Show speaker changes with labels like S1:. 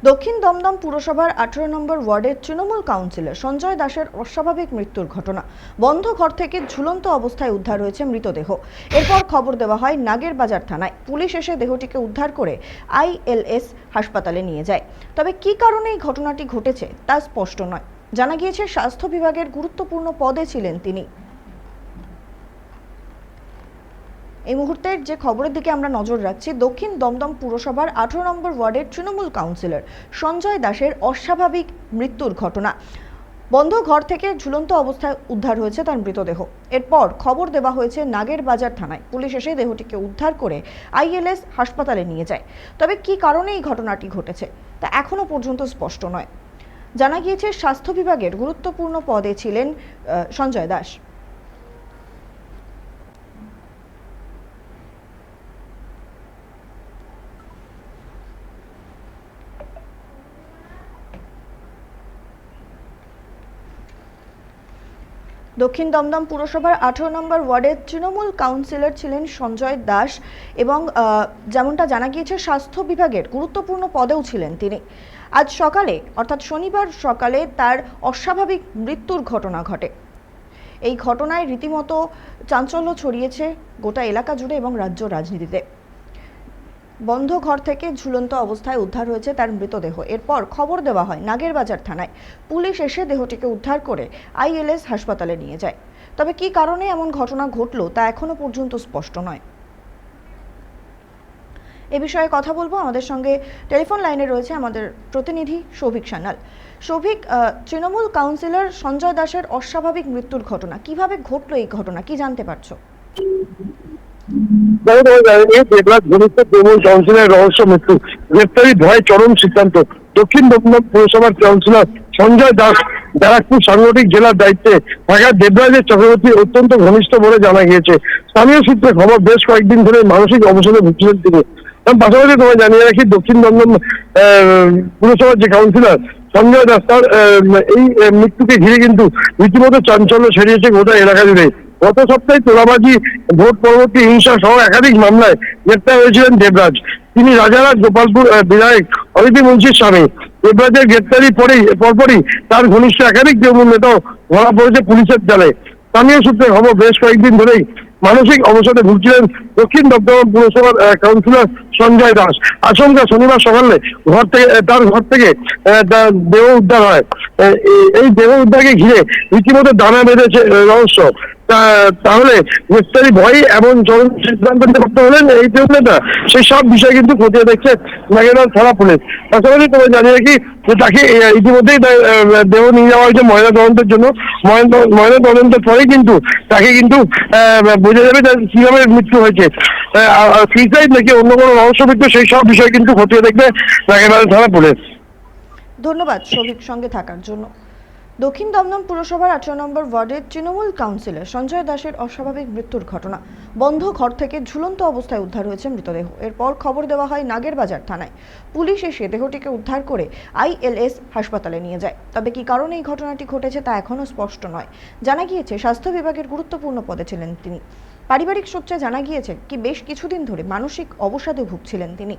S1: দক্ষিণ দমদম পুরসভার 18 নম্বর ওয়ার্ডের তৃণমূল কাউন্সিলর সঞ্জয় দাসের অস্বাভাবিক মৃত্যুর ঘটনা। বন্ধ ঘর থেকে ঝুলন্ত অবস্থায় উদ্ধার হয়েছে মৃতদেহ। এরপর খবর দেওয়া হয় নাগেরবাজার থানায়। পুলিশ এসে দেহটিকে উদ্ধার করে আইএলএস হাসপাতালে নিয়ে যায়। তবে কী কারণে এই ঘটনাটি ঘটেছে তা স্পষ্ট নয়। জানা গিয়েছে স্বাস্থ্য বিভাগের গুরুত্বপূর্ণ পদে ছিলেন তিনি। এই মুহূর্তের যে খবরের দিকে আমরা নজর রাখছি, দক্ষিণ দমদম পুরসভার 18 নম্বর ওয়ার্ডের তৃণমূল কাউন্সিলর সঞ্জয় দাসের অস্বাভাবিক মৃত্যুর ঘটনা। বন্ধ ঘর থেকে ঝুলন্ত অবস্থায় উদ্ধার হয়েছে তার মৃতদেহ। এরপর খবর দেওয়া হয়েছে নাগেরবাজার থানায়। পুলিশ এসে দেহটিকে উদ্ধার করে আইএলএস হাসপাতালে নিয়ে যায়। তবে কী কারণে এই ঘটনাটি ঘটেছে তা এখনো পর্যন্ত স্পষ্ট নয়। জানা গিয়েছে স্বাস্থ্য বিভাগের গুরুত্বপূর্ণ পদে ছিলেন সঞ্জয় দাস। দক্ষিণ দমদম পুরসভার 18 নম্বর ওয়ার্ডের তৃণমূল কাউন্সিলর ছিলেন সঞ্জয় দাস এবং যেমনটা জানা গিয়েছে স্বাস্থ্য বিভাগের গুরুত্বপূর্ণ পদেও ছিলেন তিনি। আজ সকালে অর্থাৎ শনিবার সকালে তার অস্বাভাবিক মৃত্যুর ঘটনা ঘটে। এই ঘটনায় রীতিমতো চাঞ্চল্য ছড়িয়েছে গোটা এলাকা জুড়ে এবং রাজ্য রাজনীতিতে। বন্ধ ঘর থেকে ঝুলন্ত অবস্থায় উদ্ধার হয়েছে তার মৃতদেহ। এরপর খবর দেওয়া হয় নাগেরবাজার থানায়। পুলিশ এসে দেহটিকে উদ্ধার করে আইএলএস হাসপাতালে নিয়ে যায়। তবে কী কারণে এমন ঘটনা ঘটলো তা এখনো পর্যন্ত স্পষ্ট নয়। এ বিষয়ে কথা বলবো। আমাদের সঙ্গে টেলিফোন লাইনে রয়েছে আমাদের প্রতিনিধি সৌভিক সান্যাল। সৌভিক, তৃণমূল কাউন্সিলর সঞ্জয় দাসের অস্বাভাবিক মৃত্যুর ঘটনা কিভাবে ঘটলো, এই ঘটনা কি জানতে পারছো?
S2: তৃণমূল কাউন্সিলর রহস্য মৃত্যু, গ্রেপ্তারি ভয় চরম সিদ্ধান্ত। দক্ষিণ দমদম পুরসভার কাউন্সিলর সঞ্জয় দাস ব্যারাকপুর সাংগঠনিক জেলার দায়িত্বে থাকা দেবরাজের চক্রবর্তী অত্যন্ত ঘনিষ্ঠ বলে জানা গিয়েছে। স্থানীয় সূত্রে খবর, বেশ কয়েকদিন ধরে মানসিক অবসাদে ভুগছিলেন তিনি। পাশাপাশি তোমায় জানিয়ে রাখি, দক্ষিণ দমদম পুরসভার যে কাউন্সিলর সঞ্জয় দাস, তার এই মৃত্যুকে ঘিরে কিন্তু রীতিমতো চাঞ্চল্য ছড়িয়েছে গোটা এলাকা জুড়ে। গত সপ্তাহে তোলাবাজি, ভোট পরবর্তী হিংসা সহ একাধিক মামলায় গ্রেপ্তার হয়েছিলেন দেবরাজ। তিনি রাজারহাট গোপালপুর বিধায়ক অদিতি মুন্সির স্বামী। দেবরাজের গ্রেপ্তারি পরপরই তার ঘনিষ্ঠ একাধিক তৃণমূল নেতাও ধরা পড়েছে পুলিশের জালে। স্থানীয় সূত্রে খবর, বেশ কয়েকদিন ধরেই মানসিক অবসাদে ভুগছিলেন দক্ষিণ দমদম পুরসভার কাউন্সিলর সঞ্জয় দাস। আচমকা শনিবার সকালে তার ঘর থেকে দেহ উদ্ধার হয়। এই দেহ উদ্ধারকে ঘিরে রীতিমতো দানা বেঁধেছে রহস্য। তাহলে গ্রেপ্তারি ভয় এমন চরম সিদ্ধান্ত করতে হলেন এই নেতা, সেই সব বিষয় কিন্তু খতিয়ে দেখছে নাগেরবাজার থানা পুলিশ। পাশাপাশি তোমায় জানিয়ে রাখি যে তাকে ইতিমধ্যেই দেহ নিয়ে যাওয়া হয়েছে ময়না তদন্তের জন্য। ময়না তদন্তের পরেই কিন্তু তাকে কিন্তু বোঝা যাবে কিভাবে মৃত্যু হয়েছে, সুইসাইড নাকি অন্য কোনো রহস্য মৃত্যু, সেই সব বিষয় কিন্তু খতিয়ে দেখবে নাগেরবাজার থানা পুলিশ।
S1: ধন্যবাদ সৌভিক সঙ্গে থাকার জন্য। দক্ষিণ দমদম পুরসভার 18 নম্বর ওয়ার্ডের তৃণমূল কাউন্সিলর সঞ্জয় দাসের অস্বাভাবিক মৃত্যুর ঘটনা। বন্ধ ঘর থেকে ঝুলন্ত অবস্থায় উদ্ধার হয়েছে মৃতদেহ। এরপর খবর দেওয়া হয় নাগেরবাজার থানায়। পুলিশ এসে দেহটিকে উদ্ধার করে আইএলএস হাসপাতালে নিয়ে যায়। তবে কী কারণে এই ঘটনাটি ঘটেছে তা এখনও স্পষ্ট নয়। জানা গিয়েছে স্বাস্থ্য বিভাগের গুরুত্বপূর্ণ পদে ছিলেন তিনি। পারিবারিক সূত্রে জানা গিয়েছে বেশ কিছুদিন ধরে মানসিক অবসাদে ভুগছিলেন তিনি।